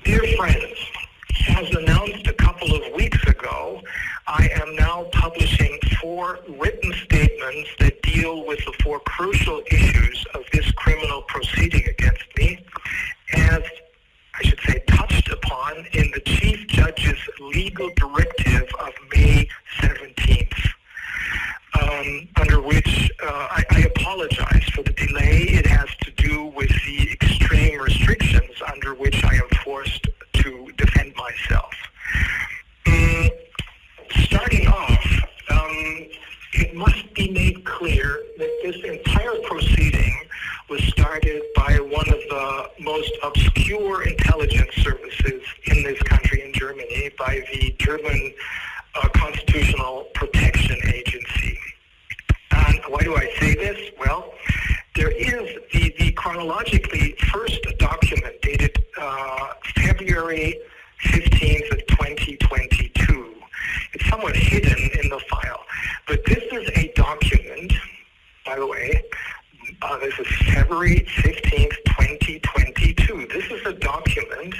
Dear friends, as announced a couple of weeks ago, I am now publishing 4 written statements that deal with the 4 crucial issues of this criminal proceeding against me, as I should say touched upon in the Chief Judge's legal directive of May 17th, under which I apologize for the delay. It has to do with the extreme restrictions under which I am forced to defend myself. Starting off, it must be made clear that this entire proceeding was started by one of the most obscure intelligence services in this country, in Germany, by the German Constitutional Protection Agency. And why do I say this? Well, there is the chronologically first document dated February 15th of 2022. It's somewhat hidden in the file, but this is a document, by the way, this is February 15th, 2022. This is a document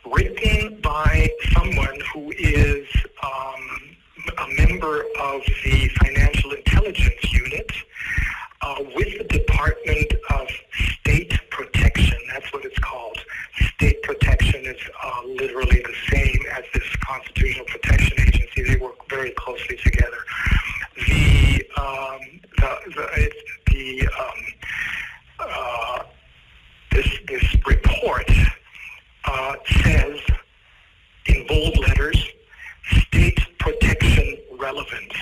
written by someone who is a member of the Financial Intelligence Unit with the Department of State Protection. That's what it's called. State Protection is literally the same as this Constitutional Protection Agency. They work very closely together. This report says in bold letters, state protection relevance.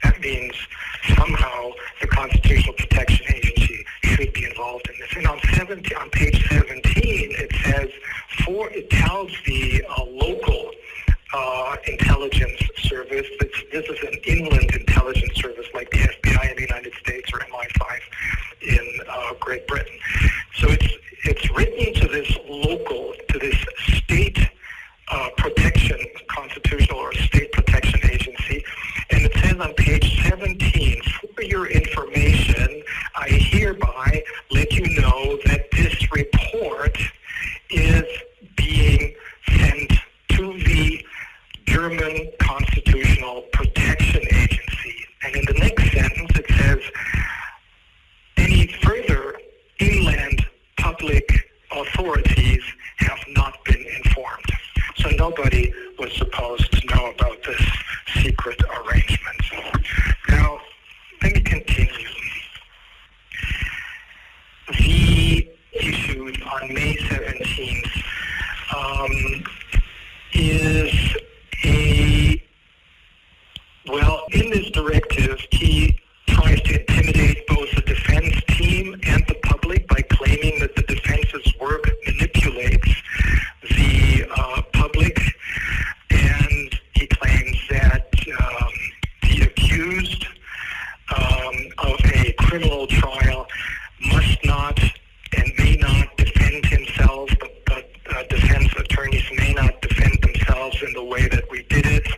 That means somehow the Constitutional Protection Agency should be involved in this. And on page 17, it says, it tells the local intelligence service, this is an inland intelligence service like the FBI in the United States or MI5 in Great Britain. So it's written to this state protection, constitutional or state protection agency, and it says on page 17, for your information, I hereby let you know that this report is being sent to the German Constitutional Protection Agency. And in the next sentence, it says, any further inland public authorities have not been informed. So nobody was supposed to know about this secret arrangement. Now, let me continue. The issue on May 17th is in this directive, he tries to intimidate both the defense team and the public by claiming that the defense's work manipulates the public, and he claims that the accused of a criminal trial must not and may not defend himself. The defense attorneys may not defend themselves in the way that we did it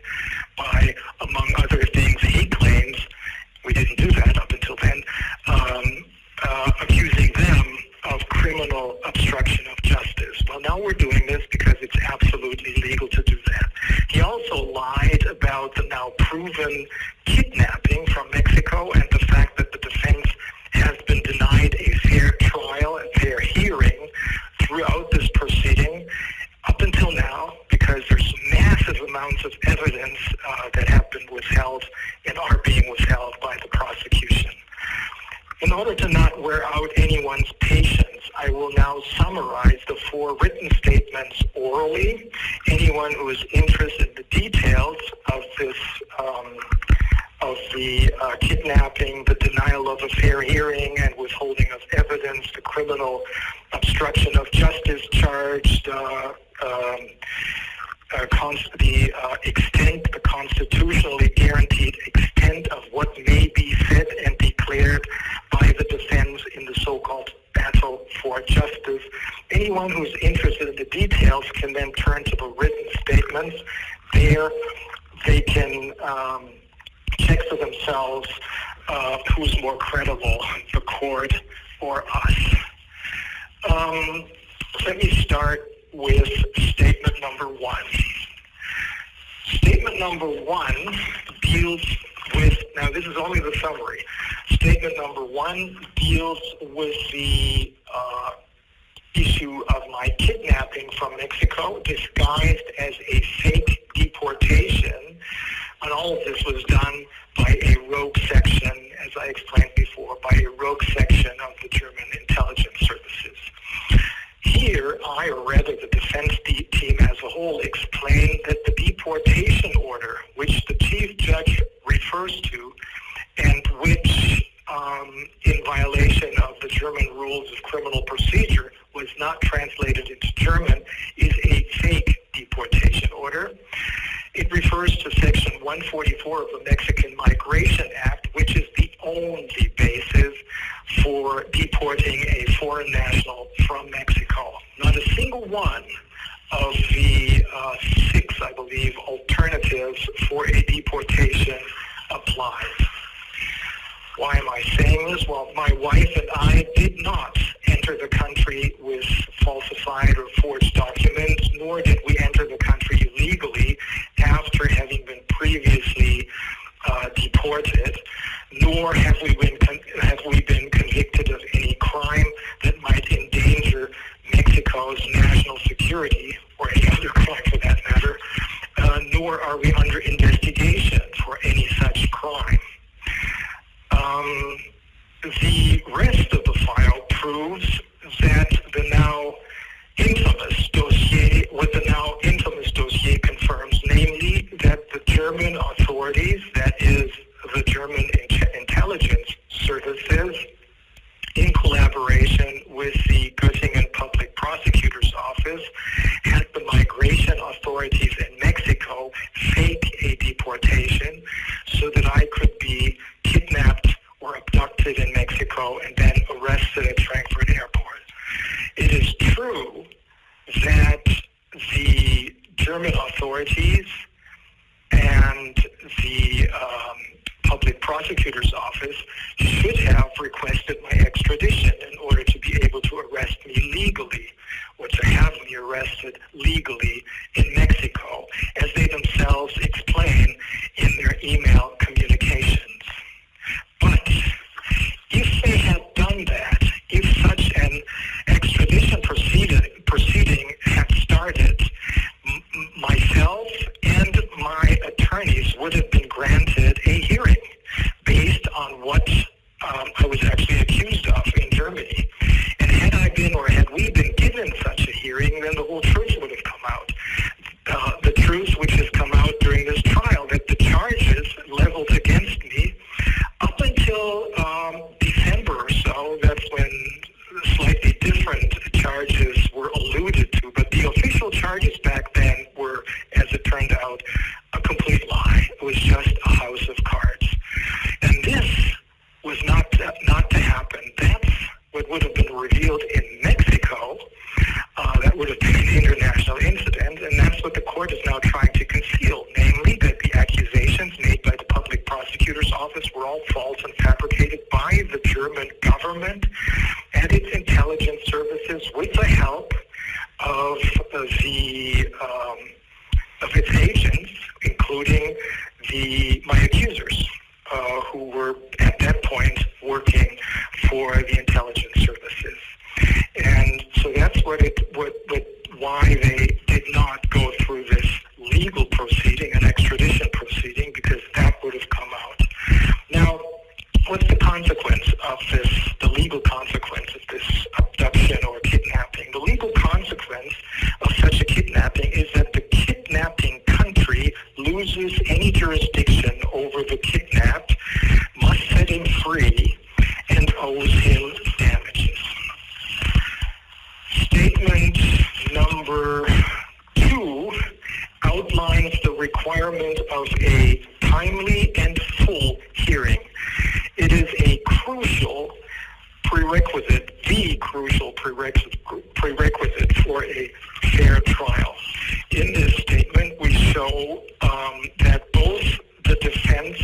by, among other things, he claims, we didn't do that up until then, accusing them of criminal obstruction of justice. Well, now we're doing this because it's absolutely legal to do that. He also lied about the now proven kidnapping from Mexico and the fact that the defense has been denied a fair trial and fair hearing throughout this proceeding up until now, because there's massive amounts of evidence that have been withheld and are being withheld by the prosecution. In order to not wear out anyone's patience, I will now summarize the 4 written statements orally. Anyone who is interested in the details of this, of the kidnapping, the denial of a fair hearing and withholding of evidence, the criminal obstruction of justice charge, the constitutionally guaranteed extent of what may be said and declared by the defense in the so-called battle for justice. Anyone who's interested in the details can then turn to the written statements. There they can check for themselves who's more credible, the court or us. Let me start with statement number one. Statement number one deals with, now this is only the summary. Statement number one deals with the issue of my kidnapping from Mexico disguised as a fake deportation. And all of this was done by a rogue section, as I explained before, by a rogue section of the German intelligence services. Here, I, or rather the defense team as a whole, explained that the deportation order, which the chief judge refers to, and which, in violation of the German rules of criminal procedure, was not translated into German, is a fake deportation order. It refers to Section 144 of the Mexican Migration Act, which is the only basis for deporting a foreign national from Mexico. Not a single one of the six, I believe, alternatives for a deportation applies. Why am I saying this? Well, my wife and I did not enter the country with falsified or forged documents, nor did we enter the country illegally after having been previously deported, nor have we been convicted of any crime that might endanger Mexico's national security, or any other crime for that matter, nor are we under investigation for any such crime. The rest of the file proves that the now infamous dossier, what the now infamous dossier confirms, namely that the German authorities, that is the German intelligence services, in collaboration with the Göttingen Public Prosecutor's Office, had the migration authorities in Mexico fake a deportation so that I could be kidnapped or abducted in Mexico and then arrested at Frankfurt Airport. It is true that the German authorities and the Public Prosecutor's Office should have requested my extradition in order to be able to arrest me legally, or to have me arrested legally in Mexico, as they themselves explain in their email communications. But if they had done that, if such an extradition proceeding had started, myself and my attorneys would have been granted a hearing based on what I was actually accused of in Germany. And had I been, or had we been given such a hearing, then the whole truth would have come out. The truth which has come out during this trial, that the charges leveled against me up until December or so, that's when slightly different charges were alluded to, but the official charges back then were, as it turned out, a complete lie. It was just a house of cards. And this was not to happen. That's what would have been revealed in Mexico. That would have been an international incident, and that's what the court is now trying to conceal, namely that the accusations made by the Public Prosecutor's Office were all false and fabricated by the German government and its intelligence services with the help of its agents, including my accusers, who were at that point working for the intelligence services. And so that's why they did not go through this legal proceeding, an extradition proceeding, because that would have come out. Now, what's the consequence of this, the legal consequence of this abduction or kidnapping? The legal consequence of such a kidnapping is that the kidnapping country loses any jurisdiction over the kidnapped, must set him free, and owes him damages. Statement number 2 outlines the requirement of a timely and full hearing. It is a crucial prerequisite, the crucial prerequisite for a fair trial. In this statement, we show that both the defense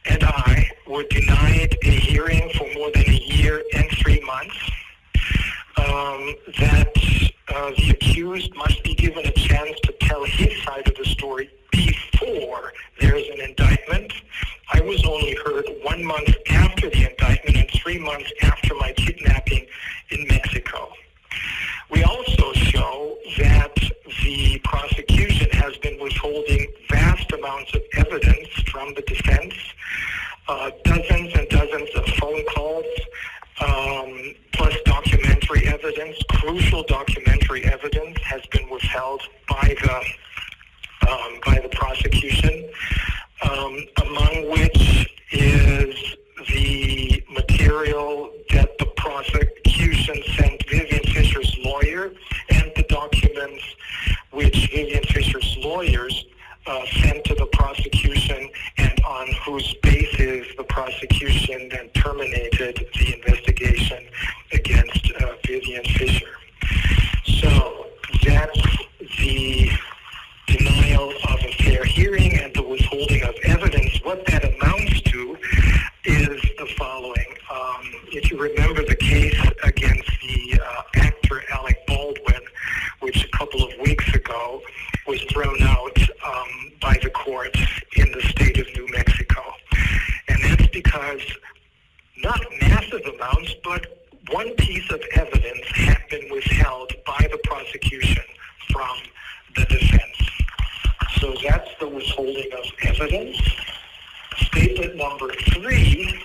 and I were denied a hearing for more than a year and 3 months. That the accused must be given a chance to tell his side of the story before there's an indictment. I was only heard 1 month after the indictment and 3 months after my kidnapping in Mexico. We also show that the prosecution has been withholding vast amounts of evidence from the defense. Dozens and dozens of phone calls, plus documentary evidence, crucial documentary evidence has been withheld by the prosecution, among which is the material that the prosecution sent Vivian Fisher's lawyer and the documents which Vivian Fisher's lawyers sent to the prosecution, and on whose basis the prosecution then terminated the investigation against Vivian Fisher. So that's the denial of a fair hearing and the withholding of evidence. What that amounts to is the following. If you remember the case against the actor Alec Baldwin, which a couple of weeks ago was thrown out by the court in the state of New Mexico. And that's because not massive amounts, but one piece of evidence had been withheld by the prosecution from the defense. So that's the withholding of evidence. Statement number 3,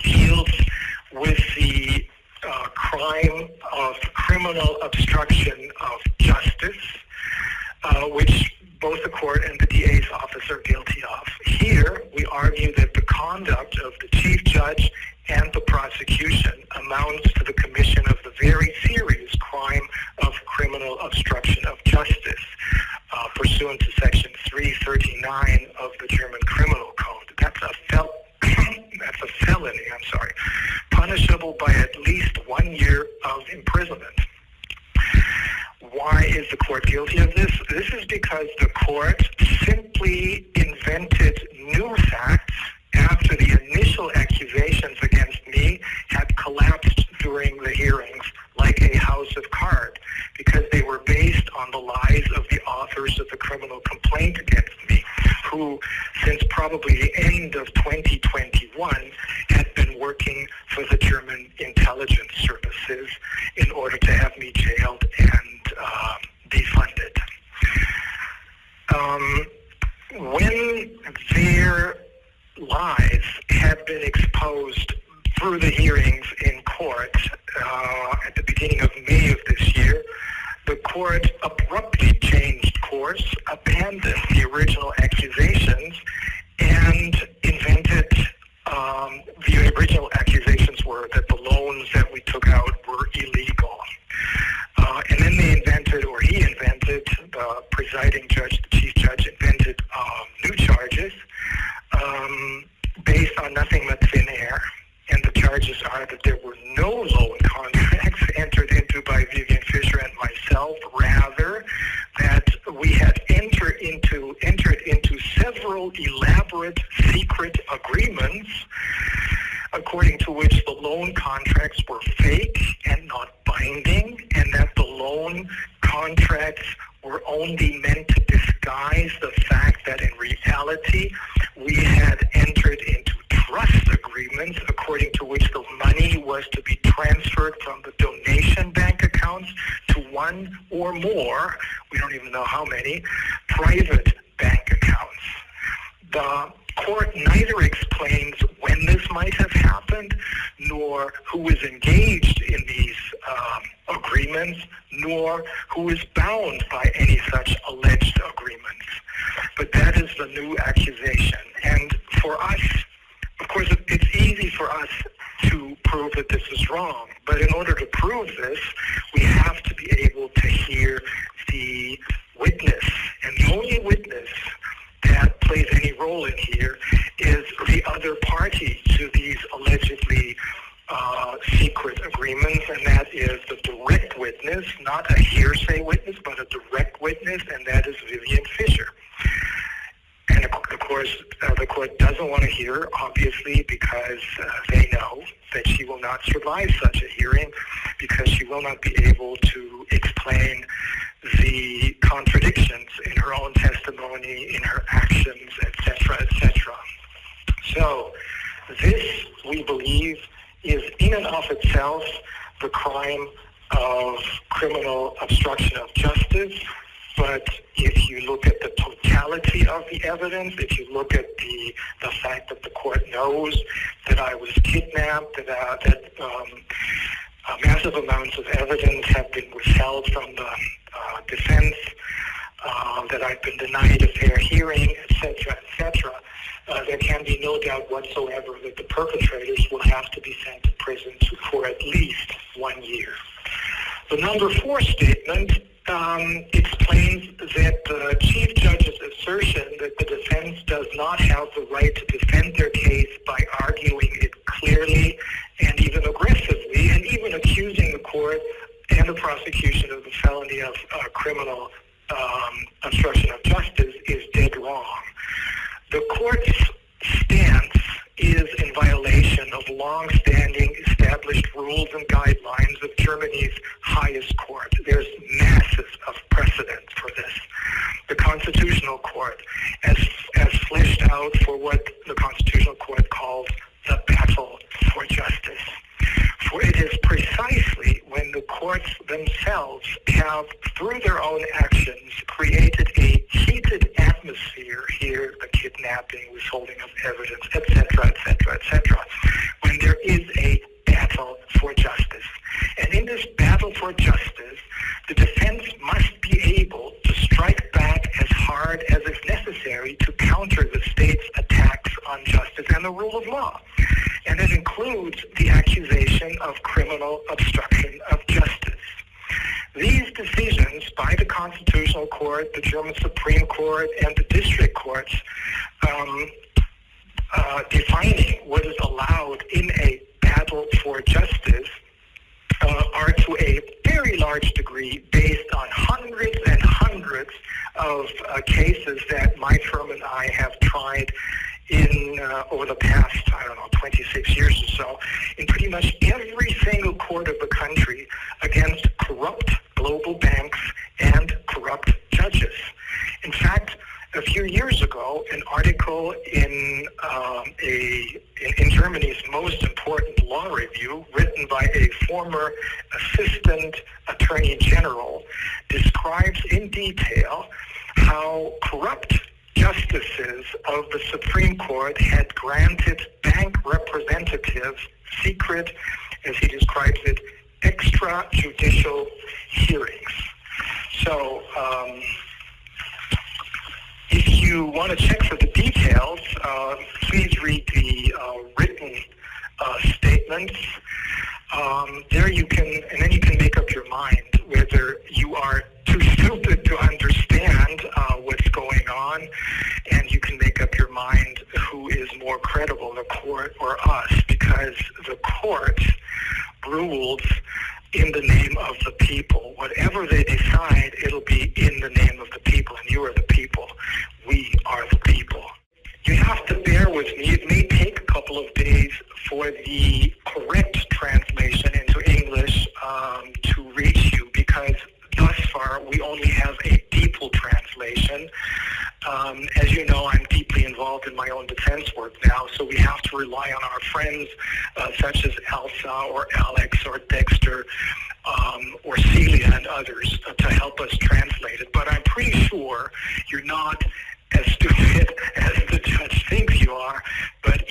deals with the crime of criminal obstruction of justice, which both the court and the DA's office are guilty of. Here, we argue that the conduct of the chief judge and the prosecution amounts to the commission of the very serious crime of criminal obstruction of justice, pursuant to Section 339 of the German Criminal Code. That's a felony, punishable by at least 1 year of imprisonment. Why is the court guilty of this? This is because the court simply invented new facts after the initial accusations against me had collapsed during the hearings like a house of cards, because they were based on the lies of the authors of the criminal complaint against me, who, since probably the end of 2021, had been working for the German intelligence services in order to have me jailed and defunded. When their lies had been exposed through the hearings in court at the beginning of May of this year, the court abruptly changed course, abandoned the original accusations, and invented the original accusations were that the loans that we took out were illegal. And then they invented, or he invented, the presiding judge, the chief judge, invented new charges based on nothing but thin air. And the charges are that there were no loan contracts entered into by Vivian Fisher and myself, rather that we had entered into several elaborate secret agreements, according to which the loan contracts were fake and not binding, and that the loan contracts were only meant to disguise the fact that in reality we had entered into trust agreements, according to which the money was to be transferred from the donation bank accounts to one or more, we don't even know how many, private bank accounts. The court neither explains when this might have happened, nor who is engaged in these agreements, nor who is bound by any such alleged agreements. But that is the new accusation. And for us, of course, it's easy for us to prove that this is wrong. But in order to prove this, we have to be able to hear the witness. And the only witness that plays any role in here is the other party to these allegedly secret agreements, and that is the direct witness, not a hearsay witness, but a direct witness, and that is Vivian Fisher. And of course, the court doesn't want to hear, obviously, because they know that she will not survive such a hearing, because she will not be able to explain the contradictions in her own testimony, in her actions, etc., etc. So this, we believe, is in and of itself the crime of criminal obstruction of justice. But if you look at the totality of the evidence, if you look at the fact that the court knows that I was kidnapped, that massive amounts of evidence have been withheld from the defense, that I've been denied a fair hearing, etc., etc., there can be no doubt whatsoever that the perpetrators will have to be sent to prison for at least 1 year. The number 4 statement explains that the Chief Judge's assertion that the defense does not have the right to defend their case by arguing it clearly and even aggressively, and even accusing the court and the prosecution of the felony of criminal obstruction of justice is dead wrong. The court's stance is in violation of long-standing established rules and guidelines of Germany's highest court. There's masses of precedent for this. The Constitutional Court has fleshed out for what the Constitutional Court calls the battle for justice. For it is precisely when the courts themselves have, through their own actions, created a heated atmosphere here, the kidnapping, withholding of evidence, etc., etc., etc., when there is a battle for justice. And in this battle for justice, the defense must be able to strike back as hard as is necessary to counter the state's attacks on justice and the rule of law. And it includes the accusation of criminal obstruction of justice. These decisions by the Constitutional Court, the German Supreme Court, and the district courts defining what is allowed in a battle for justice are to a very large degree based on hundreds and hundreds of cases that my firm and I have tried in over the past, 26 years or so, in pretty much every single court of the country against corrupt global banks and corrupt judges. In fact, a few years ago, an article in Germany's most important law review, written by a former assistant attorney general, describes in detail how corrupt justices of the Supreme Court had granted bank representatives secret, as he describes it, extrajudicial hearings. So, if you want to check for the details, please read the written statements. There you can, and then you can make up your mind whether you are too stupid to understand what's going on, and you can make up your mind who is more credible, the court or us, because the court rules in the name of the people. Whatever they decide, it'll be in the name of the people, and you are the people. We are the people. You have to bear with me. It may take a couple of days for the correct translation into English to reach you, because thus far we only have a DeepL translation. As you know, I'm deeply involved in my own defense work now, so we have to rely on our friends such as Elsa or Alex or Dexter or Celia and others to help us translate it. But I'm pretty sure you're not as stupid as the judge thinks you are, but